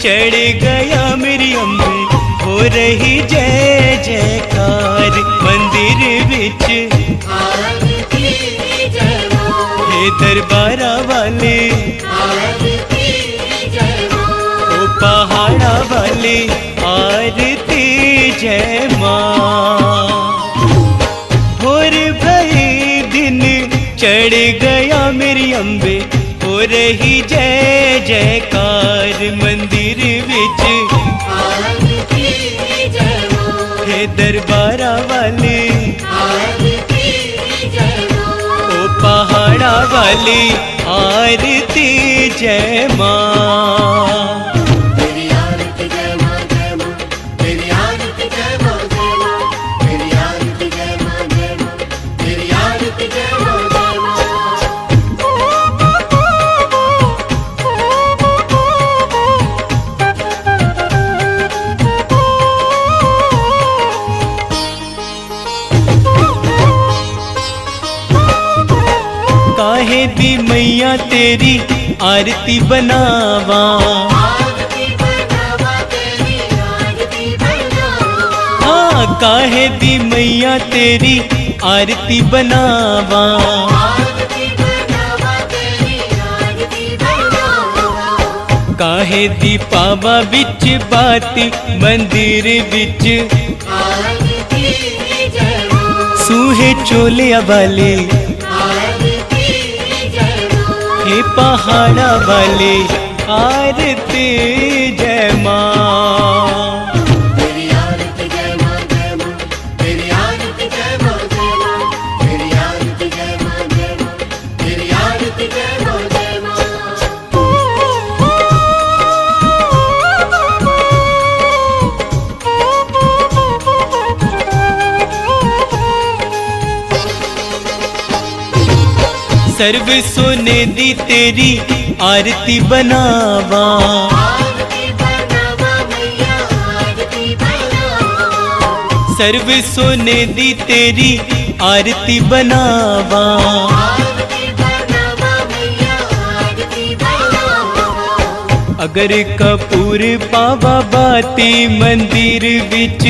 चढ़ गया मेरी अम्बे, हो रही जय जयकार मंदिर विच। हे दरबारा वाले, ओ पहाड़ा वाले, आरती जय माँ। भोर भई दिन चढ़ गया मेरी अम्बे, हो रही जय जयकार मंदिर विच। हे दरबारा वाले, ओ पहाड़ा वाले, आरती जय माँ। काहे दी मैया तेरी आरती बनावा, हाँ काहे दी मैया तेरी आरती बनावा। काहे दी पावा बिच बाती मंदिर बिच। सूहे चोलिया वाले, हे पहाड़ा वाले, आरती जय माँ। सर्व सोने दी तेरी आरती बनावा, सर्व सोने दी तेरी आरती बनावा। अगर कपूर पावा बाती मंदिर विच।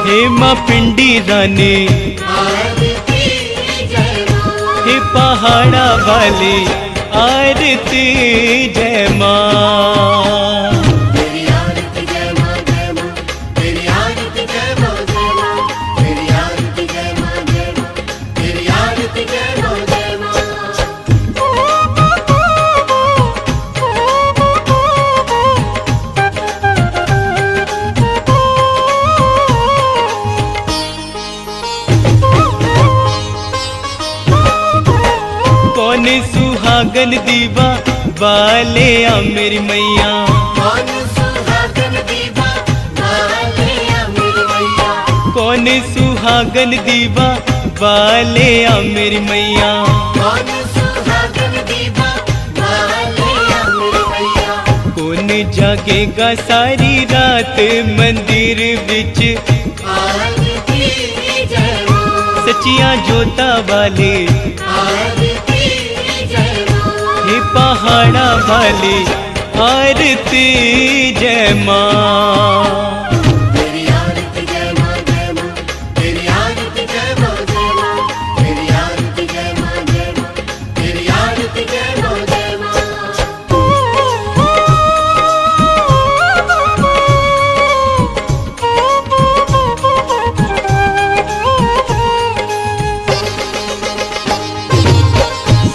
हे माँ पिंडी रानी, हे पहाड़ा वाले, आरती जय माँ। तेरी आरती जय माँ जय माँ, तेरी आरती जय माँ जय माँ, तेरी आरती जय माँ जय माँ, तेरी आरती जय माँ जय माँ। कौन सुहागन दीवा वाले आ मेरी मैया, कौन सुहागन दीवा वाले आ मेरी मैया, कौन सुहागन दीवा वाले आ मेरी मैया। कौन सुहागन दीवा वाले आ मेरी मैया। कौन जागेगा सारी रात मंदिर विच। आरती जय माँ, सच्चियां जोता वाले, हे पहाड़ा वाले, आरती जय माँ। तेरी आरती जय माँ जय माँ, तेरी आरती जय माँ जय माँ, तेरी आरती जय माँ जय माँ, तेरी आरती जय माँ जय माँ।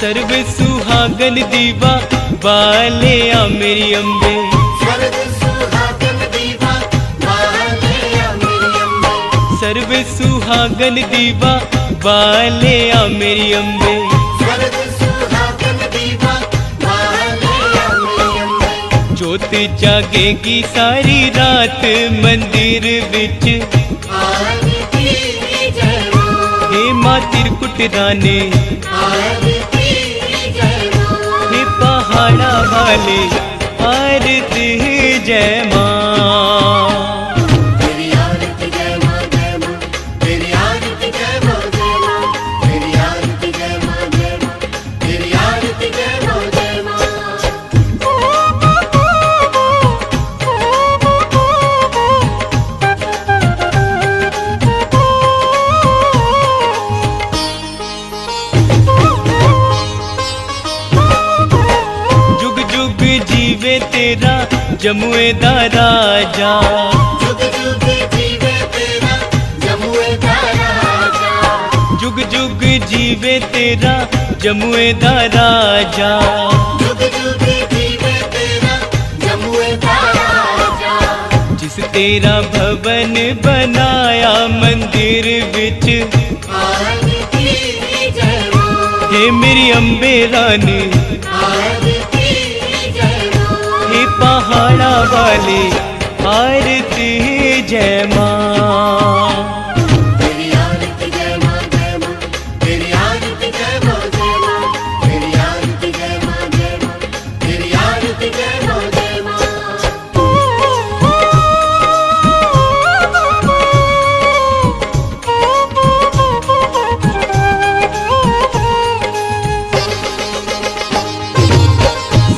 सर्व सुहागन दीवा वाले आ मेरी अम्बे, सर्व सुहागन दीवा वाले आ मेरी अम्बे, सर्व सुहागन दीवा वाले आ मेरी अम्बे। सर्व सुहागन दीवा वाले आ मेरी अम्बे। जोत जागेगी सारी रात मंदिर विच। आरती जय माँ, हे माँ त्रिकुट रानी, हे पहाड़ा वाले, आरती जय माँ। तेरी आरती जय माँ जय माँ, तेरी आरती जय माँ जय माँ, तेरी आरती जय माँ जय माँ, तेरी आरती जय माँ जय माँ। जीवे तेरा जमुए दा राजा। जुग जुग जीवे तेरा जमुए दा राजा। जुग जुग जीवे तेरा जमुए दा राजा। जुग जुग जीवे तेरा जमुए दा राजा। जिस तेरा भवन बनाया मंदिर विच, आरती जय मां। हे मेरी अम्बे रानी, आरती जय मां। हे पहाड़ा वाले आरती जय मां। तेरी आरती जय मां जय मां। तेरी आरती जय मां जय मां। तेरी आरती जय मां जय मां। तेरी आरती जय मां जय मां।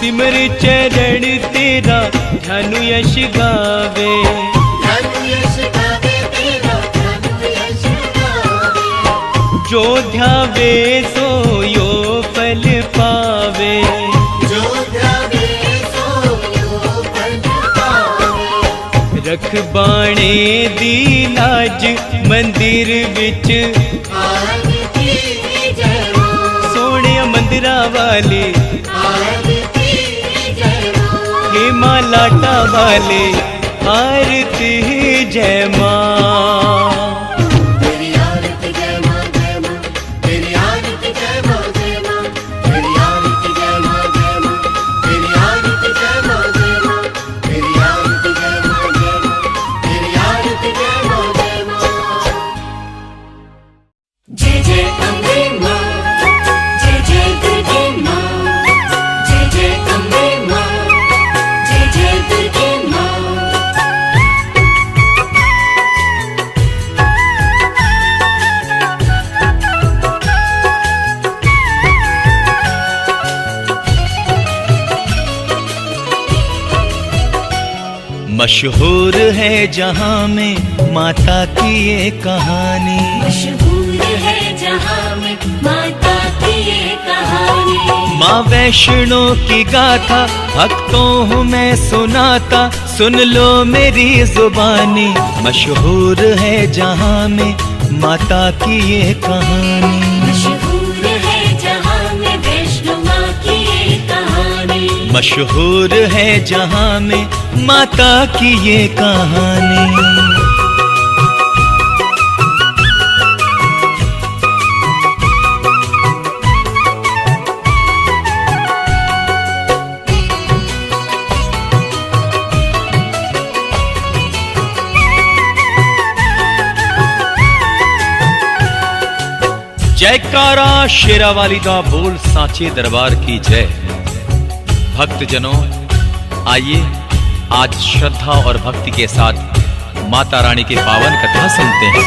सिमर चरण तेरा धनु यश गावे। धनु यश गावे तेरा धनु यश गावे। जो ध्यावे सो यो फल पावे। जो ध्यावे सो यो फल पावे। रख बाणे दी लाज मंदिर विच, आरती जय मां। सोने मंदिरा वाले आरती जय मां। हे मां लाटा वाले आरती जय मां। तेरी आरती जय मां जय मां। तेरी आरती जय मां जय मां। तेरी आरती जय मां जय मां। तेरी आरती जय मां जय मां। तेरी आरती जय मां जय मां। तेरी आरती जय मां जय मां। जय जय अम्बे मां। जय जय दुर्गे मां। जय जय अम्बे मां। जय जय दुर्गे मां। मशहूर है जहां में माता की ये कहानी। मशहूर है जहां में माता की ये कहानी। माँ वैष्णो की गाथा भक्तों में सुनाता, सुन लो मेरी जुबानी। मशहूर है जहां में माता की ये कहानी। मशहूर है जहां में वैष्णो माँ की ये कहानी। मशहूर है जहां में माता की ये कहानी। जयकारा शेरावाली दा बोल सांचे दरबार की जय। भक्तजनों, आइए आज श्रद्धा और भक्ति के साथ माता रानी के पावन कथा सुनते हैं।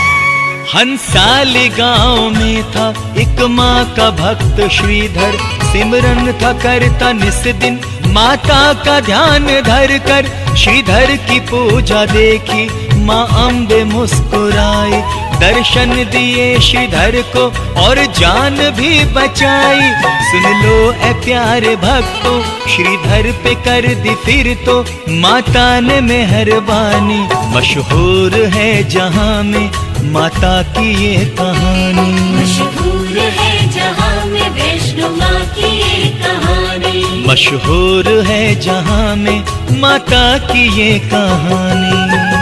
हंसाली गांव में था एक माँ का भक्त श्रीधर, सिमरन था करता निस दिन माता का ध्यान धर कर। श्रीधर की पूजा देखी माँ अम्बे मुस्कुराई, दर्शन दिए श्रीधर को और जान भी बचाई। सुन लो ए प्यारे भक्तों, श्रीधर पे कर दी फिर तो माता ने मेहरबानी। मशहूर है जहां में माता की ये कहानी। मशहूर है जहां में वैष्णो माँ की ये कहानी। मशहूर है जहां में माता की ये कहानी।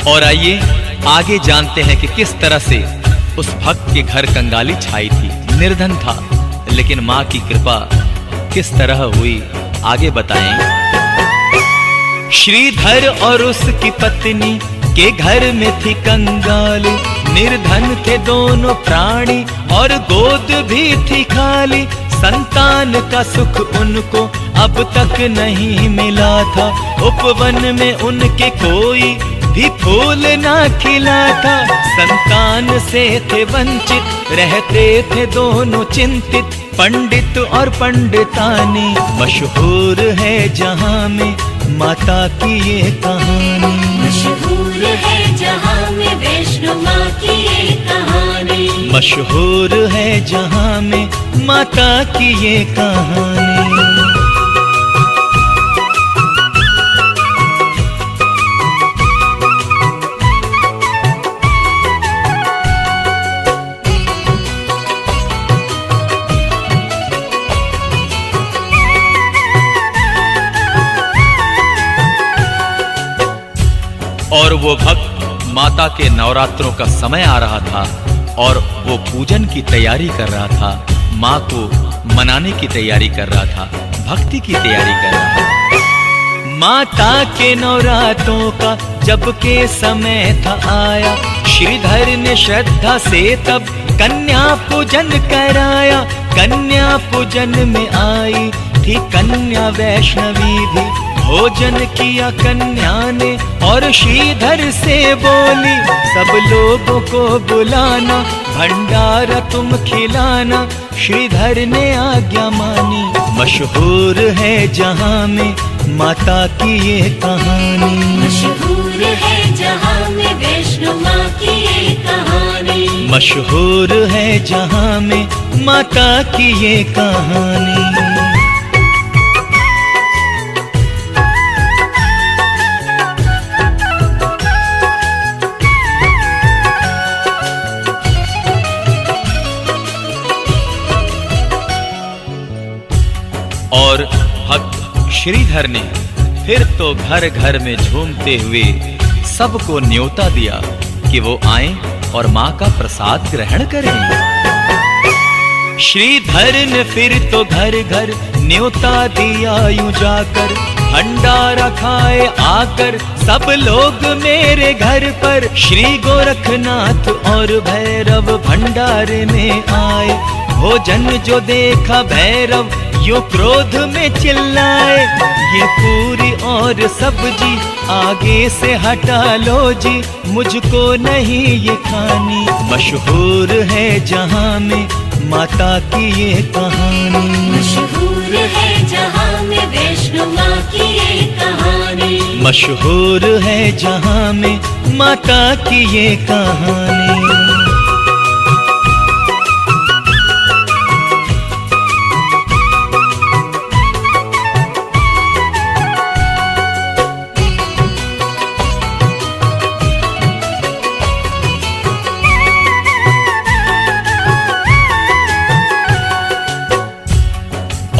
और आइए आगे जानते हैं कि किस तरह से उस भक्त के घर कंगाली छाई थी। निर्धन था, लेकिन माँ की कृपा किस तरह हुई, आगे बताएं। श्रीधर और उसकी पत्नी के घर में थी कंगाली, निर्धन थे दोनों प्राणी और गोद भी थी खाली। संतान का सुख उनको अब तक नहीं मिला था, उपवन में उनके कोई भी फूल ना खिला था। संतान से थे वंचित, रहते थे दोनों चिंतित, पंडित और पंडितानी। मशहूर है जहां में माता की ये कहानी। मशहूर है जहाँ में वैष्णो माँ की ये कहानी। मशहूर है जहाँ में माता की ये कहानी। और वो भक्त माता के नवरात्रों का समय आ रहा था और वो पूजन की तैयारी कर रहा था, माँ को मनाने की तैयारी कर रहा था, भक्ति की तैयारी कर रहा था। माता के नवरात्रों का जब के समय था आया, श्रीधर ने श्रद्धा से तब कन्या पूजन कराया। कन्या पूजन में आई थी कन्या वैष्णवी भी, भोजन किया कन्या ने और श्रीधर से बोली, सब लोगों को बुलाना, भंडारा तुम खिलाना। श्रीधर ने आज्ञा मानी। मशहूर है जहाँ में माता की ये कहानी। मशहूर है जहाँ में वैष्णो माँ की ये कहानी। मशहूर है जहाँ में माता की ये कहानी। और भक्त श्रीधर ने फिर तो घर घर में झूमते हुए सबको न्योता दिया कि वो आएं और माँ का प्रसाद ग्रहण करें। श्रीधर ने फिर तो घर घर न्योता दिया यूं जाकर, भंडारा खाए आकर सब लोग मेरे घर पर। श्री गोरखनाथ और भैरव भंडारे में आए, भोजन जो देखा भैरव यो क्रोध में चिल्लाए, ये पूरी और सब्जी आगे से हटा लो जी, मुझको नहीं ये खानी। मशहूर है जहाँ में माता की ये कहानी। मशहूर है जहाँ में वैष्णो माँ की ये कहानी। मशहूर है जहाँ में माता की ये कहानी।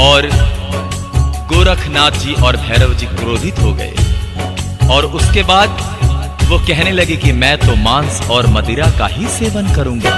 और गोरखनाथ जी और भैरव जी क्रोधित हो गए और उसके बाद वो कहने लगे कि मैं तो मांस और मदिरा का ही सेवन करूंगा।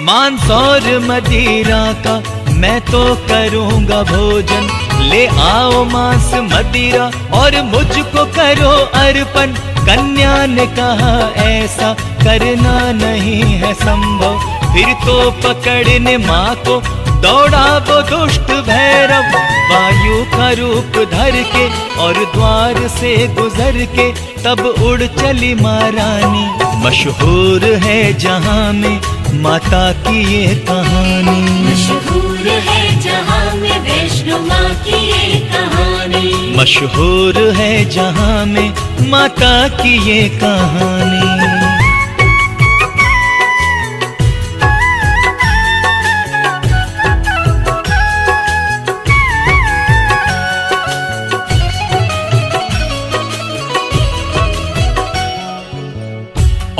मांस और मदिरा का मैं तो करूंगा भोजन, ले आओ मांस मदिरा और मुझको करो अर्पण। कन्या ने कहा ऐसा करना नहीं है संभव, फिर तो पकड़ने माँ को दौड़ा वो दुष्ट भैरव। वायु का रूप धर के और द्वार से गुजर के तब उड़ चली महारानी। मशहूर है जहाँ में माता की ये कहानी। मशहूर है जहाँ में वैष्णो माँ की ये कहानी। मशहूर है जहाँ में माता की ये कहानी।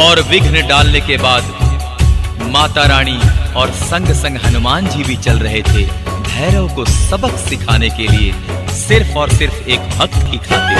और विघ्न डालने के बाद माता रानी और संग संग हनुमान जी भी चल रहे थे, भैरव को सबक सिखाने के लिए, सिर्फ और सिर्फ एक भक्त की खातिर।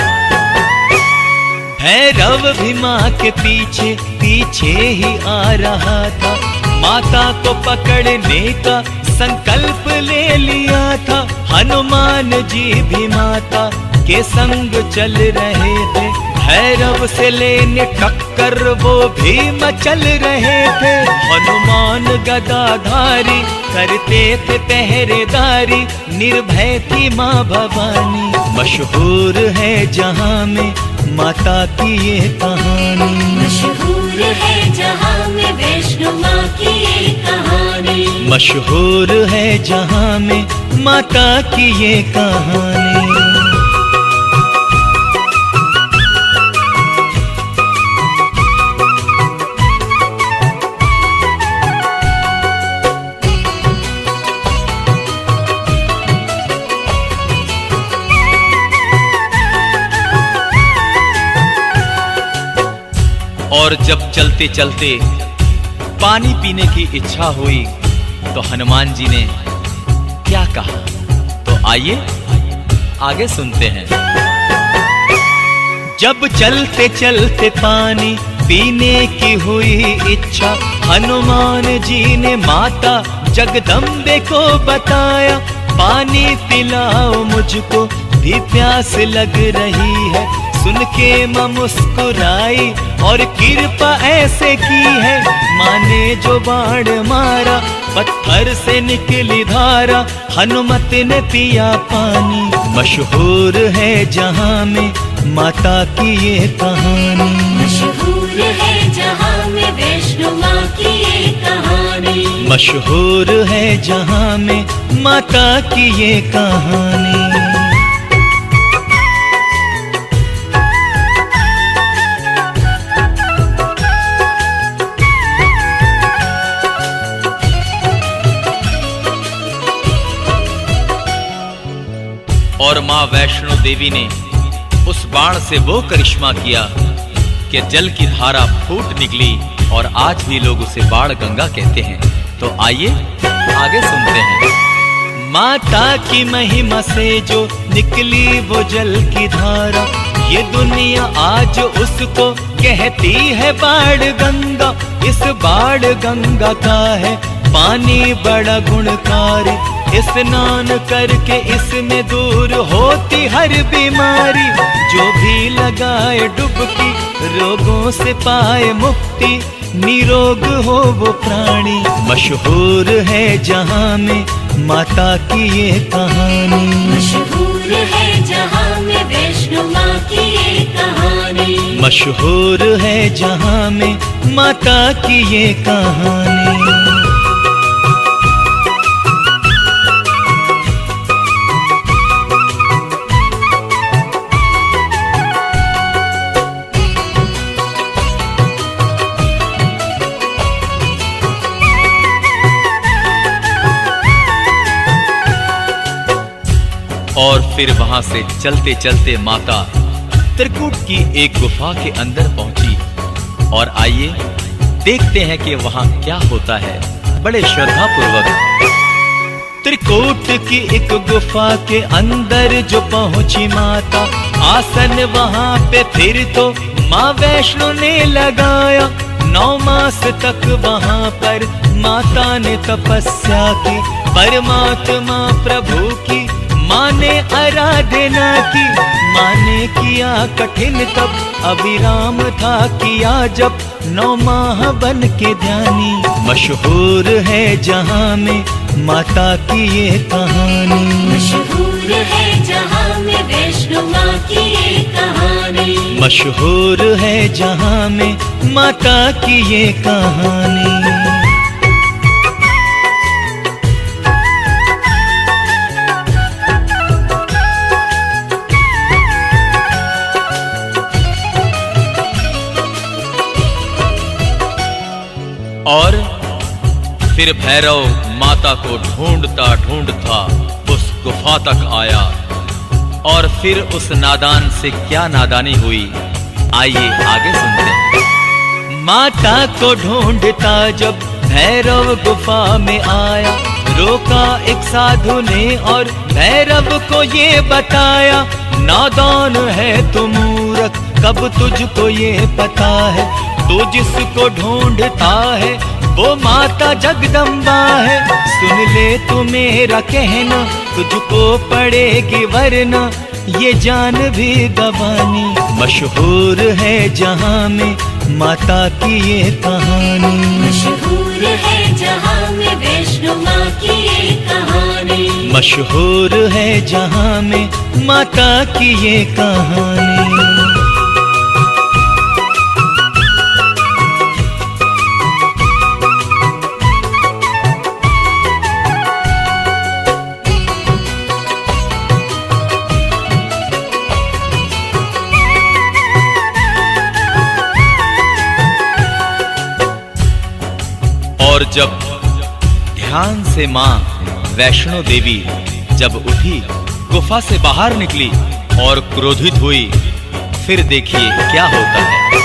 भैरव भी माँ के पीछे पीछे ही आ रहा था, माता को पकड़ने का संकल्प ले लिया था। हनुमान जी भी माता के संग चल रहे थे, भैरव से लेने टक्कर वो भी मचल रहे थे। हनुमान गदाधारी करते थे पहरेदारी, निर्भय थी माँ भवानी। मशहूर है जहाँ में माता की ये कहानी। मशहूर है जहाँ में वैष्णो माँ की ये कहानी। मशहूर है जहाँ में माता की ये कहानी। और जब चलते चलते पानी पीने की इच्छा हुई तो हनुमान जी ने क्या कहा, तो आइए आगे सुनते हैं। जब चलते चलते पानी पीने की हुई इच्छा, हनुमान जी ने माता जगदम्बे को बताया, पानी पिलाओ मुझको भी प्यास लग रही है। सुन के माँ मुस्कुराई और कृपा ऐसे की है, माने जो बाण मारा पत्थर से निकली धारा, हनुमत ने पिया पानी। मशहूर है जहाँ में माता की ये कहानी, मशहूर है जहाँ में वैष्णो माँ की ये कहानी, मशहूर है जहाँ में माता की ये कहानी। और माँ वैष्णो देवी ने उस बाण से वो करिश्मा किया कि जल की धारा फूट निकली और आज भी लोग उसे बाण गंगा कहते हैं। तो आइए आगे सुनते हैं। माता की महिमा से जो निकली वो जल की धारा, ये दुनिया आज उसको कहती है बाण गंगा। इस बाण गंगा का है पानी बड़ा गुणकारी, स्नान करके इसमें दूर होती हर बीमारी। जो भी लगाए डुबकी रोगों से पाए मुक्ति, निरोग हो वो प्राणी। मशहूर है जहाँ में माता की ये कहानी, मशहूर है जहाँ में वैष्णो माँ की ये कहानी, मशहूर है जहाँ में माता की ये कहानी। और फिर वहां से चलते चलते माता त्रिकूट की एक गुफा के अंदर पहुंची। और आइए देखते हैं कि वहां क्या होता है बड़े श्रद्धा पूर्वक। त्रिकूट की एक गुफा के अंदर जो पहुंची माता, आसन वहां पे फिर तो माँ वैष्णो ने लगाया। 9 मास तक वहां पर माता ने तपस्या की, परमात्मा प्रभु की माँ ने आराधना की। माँ ने किया कठिन तप, अविराम था किया जब, 9 माह बन के ध्यानी। मशहूर है जहाँ में माता की ये कहानी, मशहूर है जहाँ में वैष्णो माँ की ये कहानी, मशहूर है जहाँ में माता की ये कहानी। और फिर भैरव माता को ढूंढता ढूंढता उस गुफा तक आया। और फिर उस नादान से क्या नादानी हुई, आइए आगे सुनते हैं। माता को ढूंढता जब भैरव गुफा में आया, रोका एक साधु ने और भैरव को ये बताया, नादान है तू मूर्ख, कब तुझको ये पता है, तू जिसको ढूंढता है वो माता जगदम्बा है। सुन ले तू मेरा कहना, तुझको पड़ेगी वरना ये जान भी गवानी। मशहूर है जहाँ में माता की ये कहानी, मशहूर है जहाँ में वैष्णो माँ की ये कहानी, मशहूर है जहाँ में माता की ये कहानी। और जब ध्यान से माँ वैष्णो देवी जब उठी, गुफा से बाहर निकली और क्रोधित हुई, फिर देखिए क्या होता है।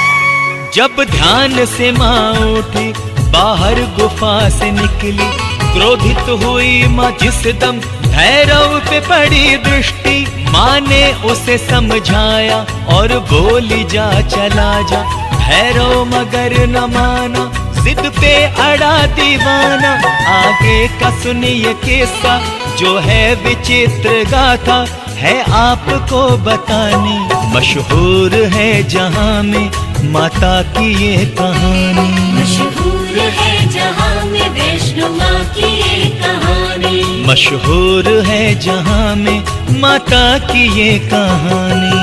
जब ध्यान से माँ उठी बाहर गुफा से निकली, क्रोधित हुई माँ जिस दम भैरव पे पड़ी दृष्टि। माँ ने उसे समझाया और बोली जा चला जा। भैरव मगर न माना, जिद पे अड़ा दीवाना। आगे का सुनिए किस्सा जो है विचित्र गाथा, है आपको बतानी। मशहूर है जहां में माता की ये कहानी। मशहूर है जहां में वैष्णो माँ की ये कहानी। मशहूर है जहां में माता की ये कहानी।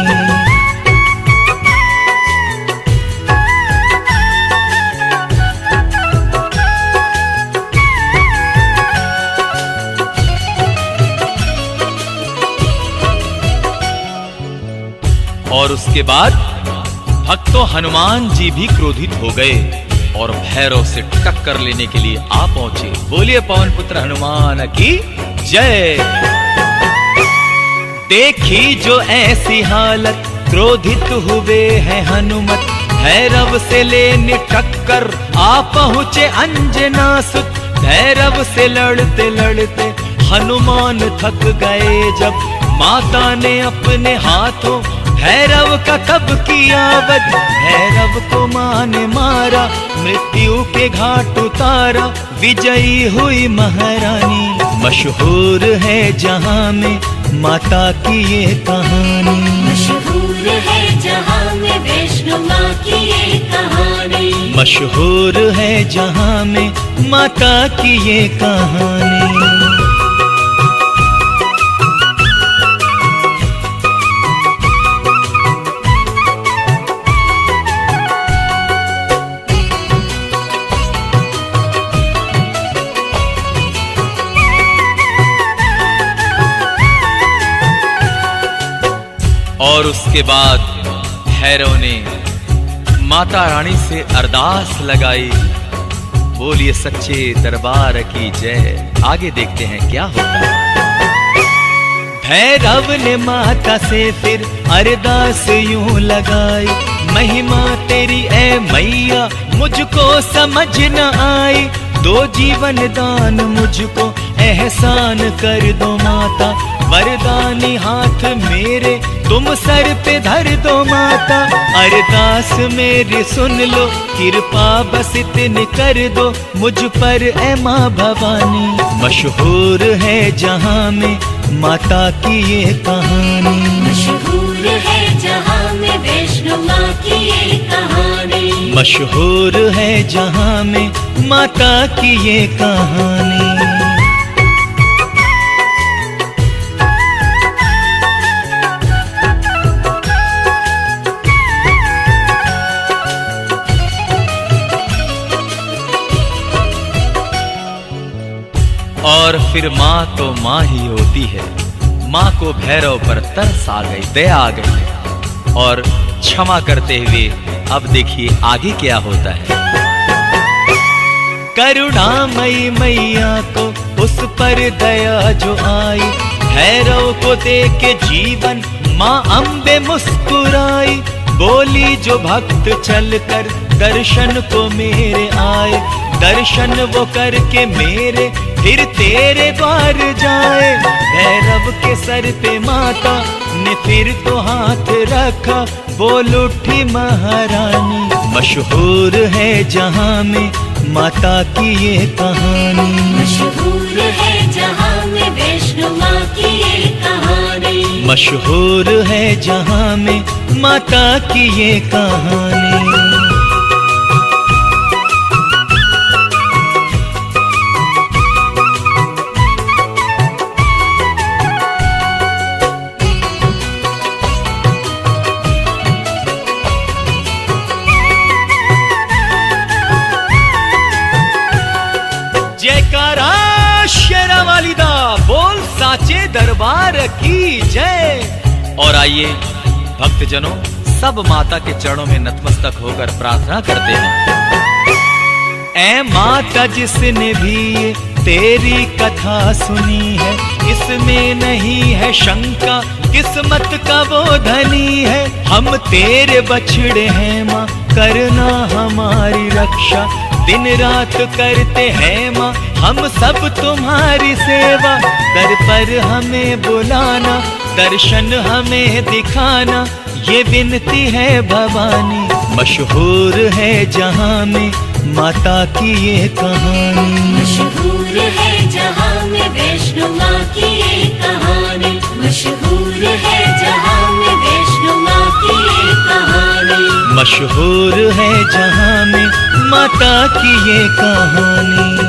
और उसके बाद भक्तों हनुमान जी भी क्रोधित हो गए और भैरव से टक्कर लेने के लिए आ पहुंचे। बोलिए पवन पुत्र हनुमान की जय। देखी जो ऐसी हालत, क्रोधित हुए हैं हनुमत। भैरव से लेने टक्कर आ पहुंचे अंजनासुत। भैरव से लड़ते लड़ते हनुमान थक गए जब माता ने अपने हाथों भैरव का तब किया वध। भैरव को मां ने मारा, मृत्यु के घाट उतारा। विजयी हुई महारानी, मशहूर है जहां में माता की ये कहानी। मशहूर है जहां में वैष्णो माँ की ये कहानी। मशहूर है जहां में माता की ये कहानी। और उसके बाद भैरव ने माता रानी से अरदास लगाई। बोलिए सच्चे दरबार की जय। आगे देखते हैं क्या होता है। भैरव ने माता से फिर अरदास यूं लगाई। महिमा तेरी ऐ मैया मुझको समझ न आई। दो जीवन दान मुझको एहसान कर दो माता। वरदानी हाथ मेरे तुम सर पे धर दो माता। अरदास मेरी सुन लो, कृपा बस इतनी कर दो मुझ पर ऐ माँ भवानी। मशहूर है जहां में माता की ये कहानी। मशहूर है जहां में वैष्णो माँ की ये कहानी। मशहूर है जहां में माता की ये कहानी। और फिर माँ तो माँ ही होती है। माँ को भैरव पर तरस आ गई, दया आ गई और क्षमा करते हुए अब देखिए आगे क्या होता है। करुणामयी मैया को उस पर दया जो आई। भैरव को देख के जीवन माँ अम्बे मुस्कुराई। बोली जो भक्त चलकर दर्शन को मेरे आए। दर्शन वो करके मेरे फिर तेरे द्वार जाए। भैरव के सर पे माता ने फिर तो हाथ रखा। बोल उठी महारानी, मशहूर है जहां में माता की ये कहानी। मशहूर है जहां में वैष्णो माँ की ये कहानी। मशहूर है जहां में माता की ये कहानी। जयकारा शेरा वाली दा बोल साचे दरबार की जय। और आइए भक्तजनों सब माता के चरणों में नतमस्तक होकर प्रार्थना करते हैं। ऐ माता जिसने भी तेरी कथा सुनी है, इसमें नहीं है शंका किस्मत का वो धनी है। हम तेरे बछड़े हैं माँ, करना हमारी रक्षा। दिन रात करते हैं माँ हम सब तुम्हारी सेवा। दर पर हमें बुलाना, दर्शन हमें दिखाना, ये विनती है भवानी। मशहूर है जहाँ में माता की ये कहानी। मशहूर है जहाँ में वैष्णो माँ की ये कहानी। मशहूर है जहाँ में वैष्णो माँ की ये कहानी। मशहूर है जहाँ में माता की ये कहानी।